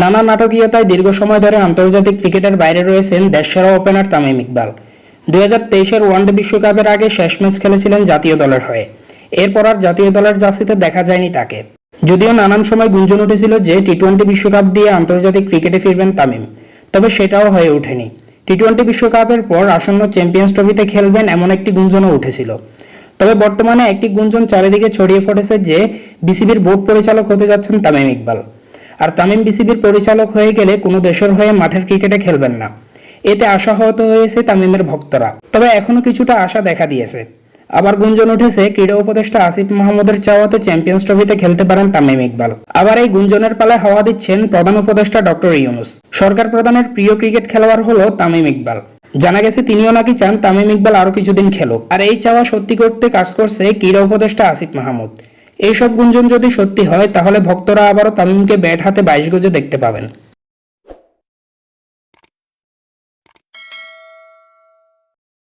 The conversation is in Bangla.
নানা নাটকীয়তায় দীর্ঘ সময় ধরে আন্তর্জাতিক ক্রিকেটের বাইরে রয়েছেন দেশসেরা ওপেনার তামিম ইকবাল। 2023-এর ওয়ানডে বিশ্বকাপের আগে শেষ ম্যাচ খেলেছিলেন জাতীয় দলের হয়ে। এরপর আর জাতীয় দলের জার্সিতে দেখা যায়নি তাকে। যদিও নানান সময় গুঞ্জন উঠেছিল যে টি-20 বিশ্বকাপ দিয়ে আন্তর্জাতিক ক্রিকেটে ফিরবেন তামিম, তবে সেটাও হয়ে ওঠেনি। টি-20 বিশ্বকাপের পর আসন্ন চ্যাম্পিয়ন্স ট্রফিতে খেলবেন এমন একটি গুঞ্জনও উঠেছিল। তবে বর্তমানে একটি গুঞ্জন চারিদিকে ছড়িয়ে পড়েছে যে বিসিবির বোর্ড পরিচালক হতে যাচ্ছেন তামিম ইকবাল। আর তামিম বিসিবির পরিচালক হয়ে গেলে কোনো দেশের হয়ে মাঠের ক্রিকেটে খেলবেন না। এতে আশাহত হয়েছে তামিমের ভক্তরা, তবে এখনো কিছুটা আশা দেখা দিয়েছে। আবার গুঞ্জন উঠেছে ক্রীড়া উপদেষ্টা আসিফ মাহমুদের চাওয়াতে চ্যাম্পিয়ন্স ট্রফিতে খেলতে পারেন তামিম ইকবাল। আবার এই গুঞ্জনের পালায় হাওয়া দিচ্ছেন প্রধান উপদেষ্টা ডক্টর ইউনূস। সরকার প্রধানের প্রিয় ক্রিকেট খেলোয়াড় হলো তামিম ইকবাল। জানা গেছে তিনিও নাকি চান তামিম ইকবাল আরো কিছুদিন খেলুক। আর এই চাওয়া সত্যি করতে কাজ করছে ক্রীড়া উপদেষ্টা আসিফ মাহমুদ। এইসব গুঞ্জন যদি সত্যি হয় তাহলে ভক্তরা আবারও তামিমকে ব্যাট হাতে 22 গজে দেখতে পাবেন।